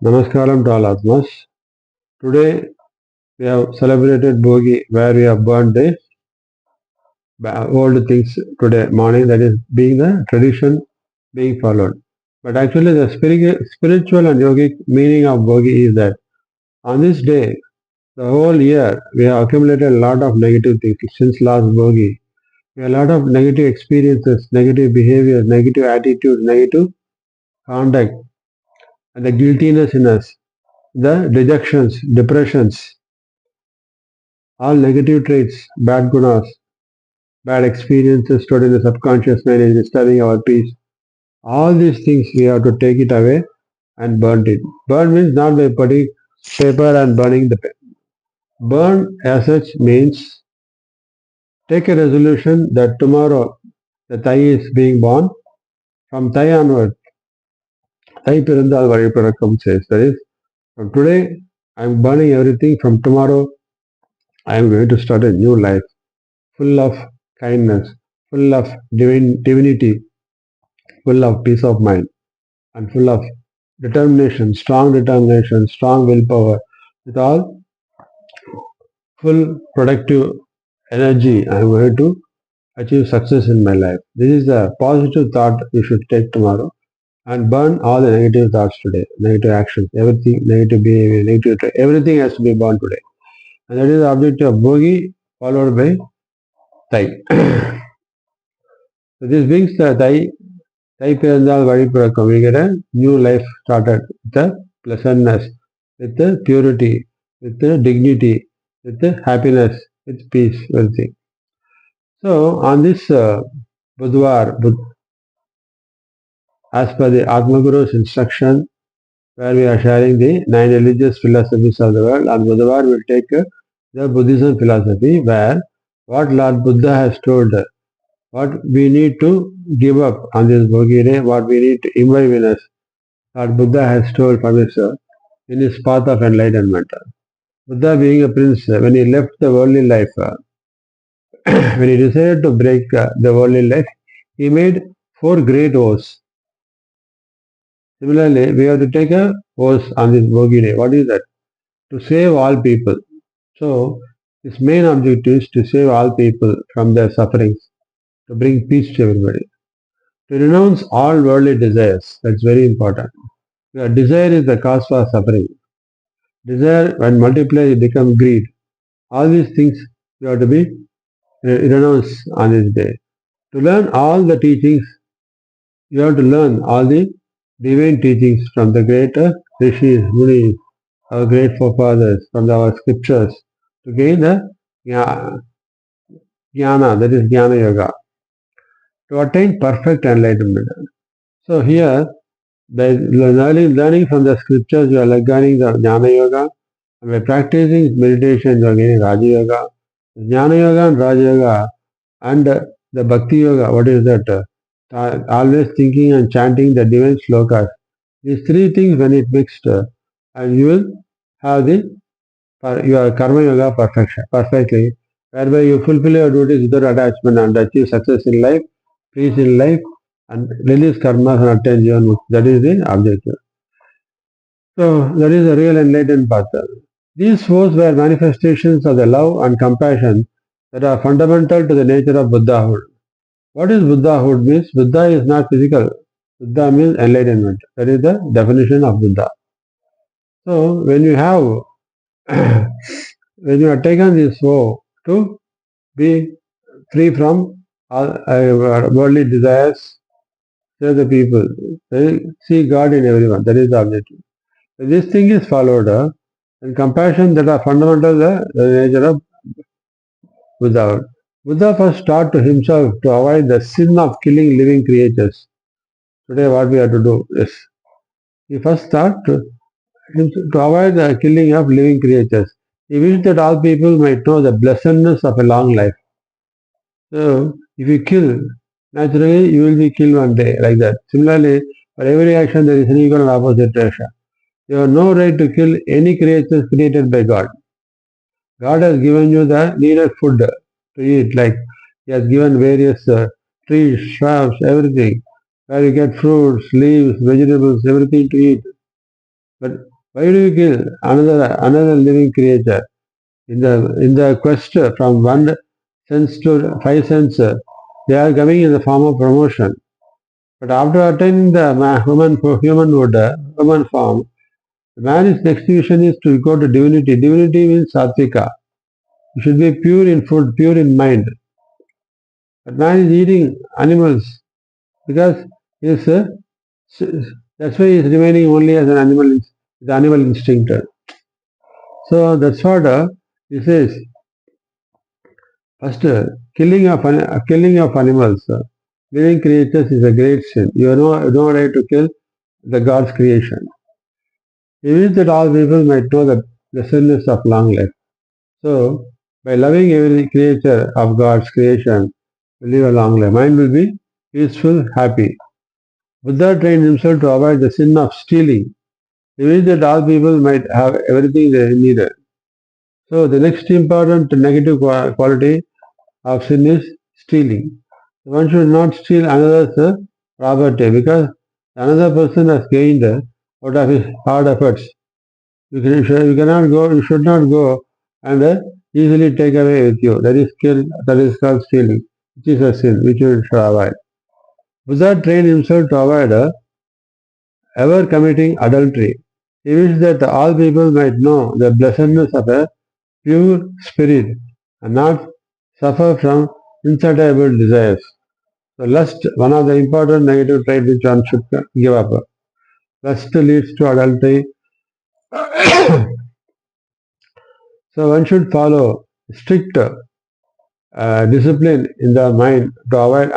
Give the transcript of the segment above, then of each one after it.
Namaskaram to all Atmas. Today we have celebrated Bogi where we have burned the old things today morning, that is being the tradition being followed. But actually the spiritual and yogic meaning of Bogi is that on this day, the whole year we have accumulated a lot of negative things since last Bogi. We have a lot of negative experiences, negative behavior, negative attitude, negative conduct, and the guiltiness in us, the dejections, depressions, all negative traits, bad gunas, bad experiences stored in the subconscious mind is disturbing our peace. All these things we have to take it away and burn it. Burn means not by putting paper and burning the paper. Burn as such means take a resolution that tomorrow the Thai is being born. From Thai onward, Thai Pirandal Variparakam says, that is, from today I am burning everything. From tomorrow I am going to start a new life full of kindness, full of divinity, full of peace of mind, and full of determination, strong willpower, with all full productive energy. I am going to achieve success in my life. This is the positive thought you should take tomorrow and burn all the negative thoughts today, negative actions, everything, negative behavior, everything has to be burned today. And that is the objective of Bogi followed by Thai. So this brings the Thai பிறந்தால் வழிபிறக்கும். We get a new life started with the pleasantness, with the purity, with the dignity, with the happiness, with peace, everything. So on this Budhwar, as per the Atma Guru's instruction, where we are sharing the 9 religious philosophies of the world, on Budhwar we will take the Buddhism philosophy, where what Lord Buddha has told, what we need to give up on this Bhogi day, what we need to imbibe in us. Lord Buddha has told from in his path of enlightenment. Buddha being a prince, when he left the worldly life, when he decided to break the worldly life, he made 4 great oaths. Similarly, we have to take a oath on this Bhogi day. What is that? To save all people. So, his main objective is to save all people from their sufferings, to bring peace to everybody. To renounce all worldly desires. That's very important. Your desire is the cause for suffering. Desire, when multiplied, it becomes greed. All these things you have to be renounced on this day. To learn all the teachings, you have to learn all the divine teachings from the greater rishis, munis, our great forefathers, from our scriptures, to gain the jnana, that is jnana yoga, to attain perfect enlightenment. So here, by learning from the scriptures, you are learning the jnana yoga, and by practicing meditation, you are getting Raja Yoga. Jnana Yoga and Raja Yoga and the Bhakti Yoga, what is that? Always thinking and chanting the divine slokas. These 3 things, when it mixed, and you will have your Karma Yoga perfectly, whereby you fulfill your duties without attachment and achieve success in life, peace in life, and release karmas and attain Jivan Mukti. That is the objective. So that is a real enlightened path. These 4 were manifestations of the love and compassion that are fundamental to the nature of Buddhahood. What is Buddhahood means? Buddha is not physical. Buddha means enlightenment. That is the definition of Buddha. So when you have, when you are taken this vow to be free from all worldly desires, save the people, see God in everyone. That is the objective. So this thing is followed, and compassion that are fundamental to the nature of Buddha. Buddha first taught to himself to avoid the sin of killing living creatures. Today what we have to do is, he first taught to avoid the killing of living creatures. He wished that all people might know the blessedness of a long life. So if you kill, naturally you will be killed one day, like that. Similarly, for every action there is an equal and opposite reaction. You have no right to kill any creatures created by God. God has given you the needed food to eat, like He has given various trees, shrubs, everything, where you get fruits, leaves, vegetables, everything to eat. But why do you kill another living creature? In the quest from one sense to five sense, they are coming in the form of promotion. But after attaining the human form, the man's next vision is to go to divinity. Divinity means satvika. You should be pure in food, pure in mind. But man is eating animals because he's, that's why he's remaining only as an animal, the animal instinct. So that's what he says. First, killing of animals, living creatures is a great sin. You have no right to kill the God's creation. He wishes that all people might know the blessedness of long life. So, by loving every creature of God's creation, we live a long life. Mind will be peaceful, happy. Buddha trained himself to avoid the sin of stealing. He wished that all people might have everything they needed. So, the next important negative quality of sin is stealing. One should not steal another's property because another person has gained out of his hard efforts. You should not go and easily take away with you. That is called stealing, which is a sin, which you should avoid. Buddha trained himself to avoid ever committing adultery. He wished that all people might know the blessedness of a pure spirit and not suffer from insatiable desires. So lust, one of the important negative traits which one should give up. Lust leads to adultery. So one should follow strict discipline in the mind to avoid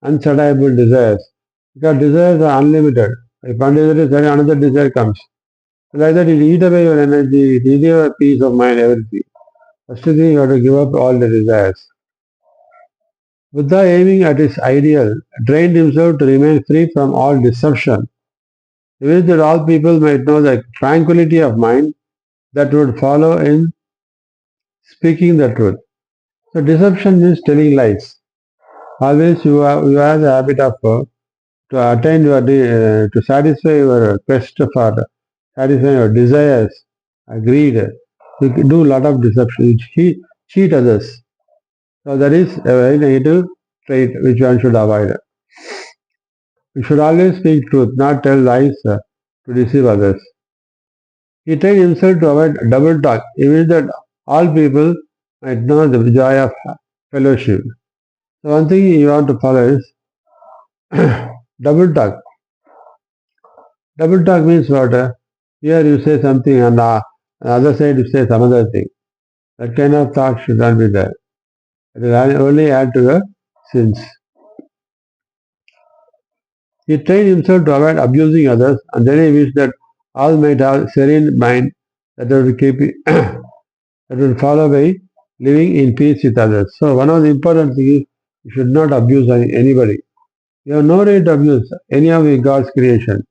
unsatiable desires. Because desires are unlimited. If one desire is there, another desire comes. Like that, it eat away your energy, it eat your peace of mind, everything. First thing, you have to give up all the desires. Buddha, aiming at his ideal, trained himself to remain free from all deception. He wished that all people might know the tranquility of mind that would follow in speaking the truth. So deception means telling lies. Always you have the habit of to attain your to satisfy your quest for satisfy your desires, greed. You can do a lot of deception. You cheat others. So that is a very negative trait which one should avoid. You should always speak truth, not tell lies to deceive others. He trained himself to avoid double talk. He wished that all people might know the joy of fellowship. So one thing you want to follow is double talk. Double talk means what? Here you say something and on the other side you say some other thing. That kind of thought should not be there. It will only add to your sins. He trained himself to avoid abusing others, and then he wished that all might have serene mind that would keep that will follow by living in peace with others. So one of the important things is you should not abuse anybody. You have no right to abuse any of God's creation.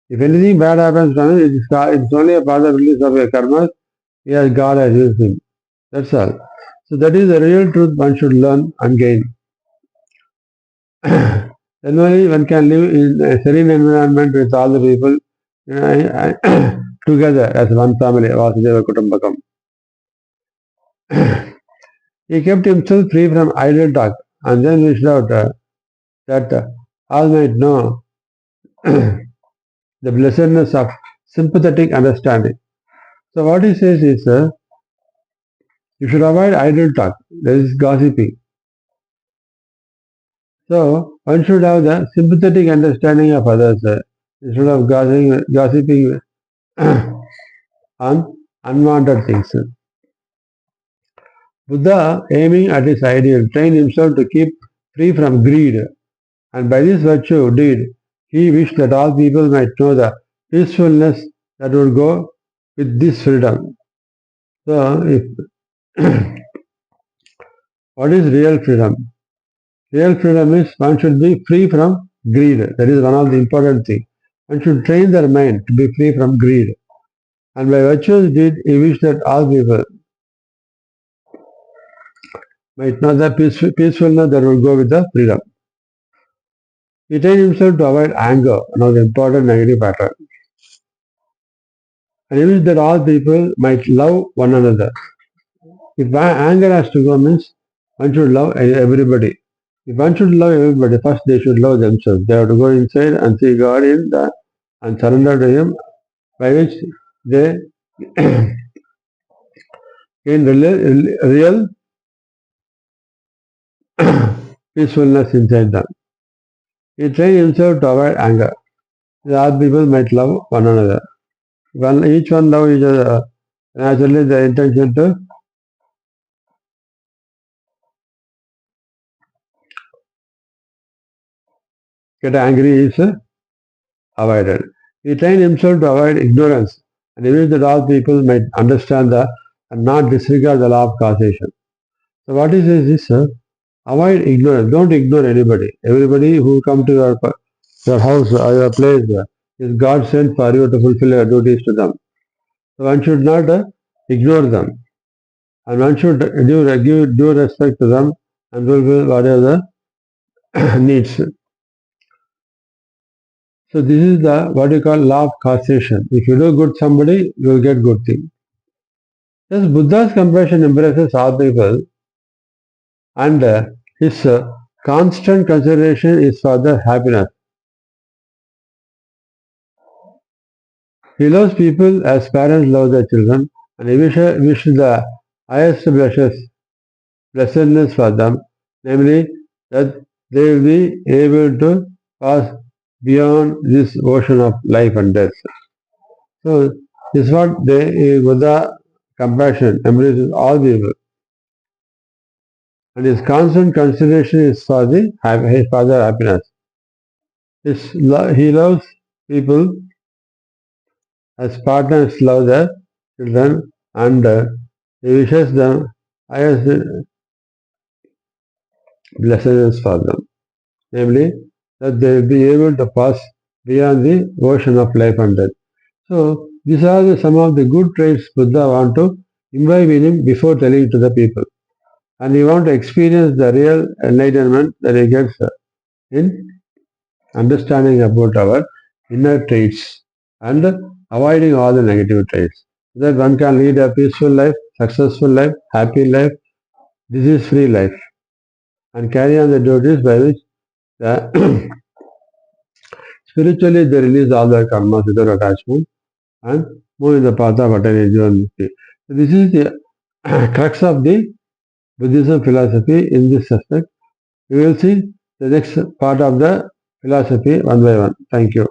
If anything bad happens to him, it's only a part of release of your karma. Yes, God has used him. That's all. So that is the real truth one should learn and gain. Then only one can live in a serene environment with all the people together as one family, Vasudeva Kutumbakam. He kept himself free from idle talk and then wished out that all might know the blessedness of sympathetic understanding. So what he says is, you should avoid idle talk. There is gossiping. So one should have the sympathetic understanding of others instead of gossiping on unwanted things. Buddha, aiming at his ideal, trained himself to keep free from greed, and by this virtue deed, he wished that all people might know the peacefulness that would go with this freedom. So, what is real freedom? Real freedom is one should be free from greed. That is one of the important things. One should train their mind to be free from greed. And by virtuous deed, he wished that all people might know the peacefulness that will go with the freedom. He trained himself to avoid anger, one of the important negative pattern. And he wished that all people might love one another. If anger has to go means one should love everybody. If one should love everybody, first they should love themselves. They have to go inside and see God in the and surrender to Him, by which they gain real peacefulness inside them. He trained himself to avoid anger. All people might love one another. When each one love each other, naturally the intention to get angry is avoided. He trained himself to avoid ignorance and he wished that all people might understand the and not disregard the law of causation. So what he says is, avoid ignorance. Don't ignore anybody. Everybody who come to your house or your place is God sent for you to fulfill your duties to them. So one should not ignore them. And one should give due respect to them and fulfill whatever the needs. So this is the what you call law of causation. If you do good somebody, you will get good thing. Thus Buddha's compassion embraces all people and his constant consideration is for their happiness. He loves people as parents love their children and he wishes the highest blessedness for them, namely that they will be able to pass beyond this ocean of life and death. So this is what Buddha compassion embraces all people. And his constant consideration is for his father happiness. He loves people as partners love their children and he wishes them highest blessedness for them, namely that they will be able to pass beyond the ocean of life and death. So these are some of the good traits Buddha want to imbibe in him before telling it to the people. And he want to experience the real enlightenment that he gets in understanding about our inner traits and avoiding all the negative traits. So that one can lead a peaceful life, successful life, happy life, disease-free life, and carry on the duties by which the spiritually they release all their karmas without attachment and move in the path of attaining mukti. So this is the crux of the Buddhism philosophy in this aspect. We will see the next part of the philosophy one by one. Thank you.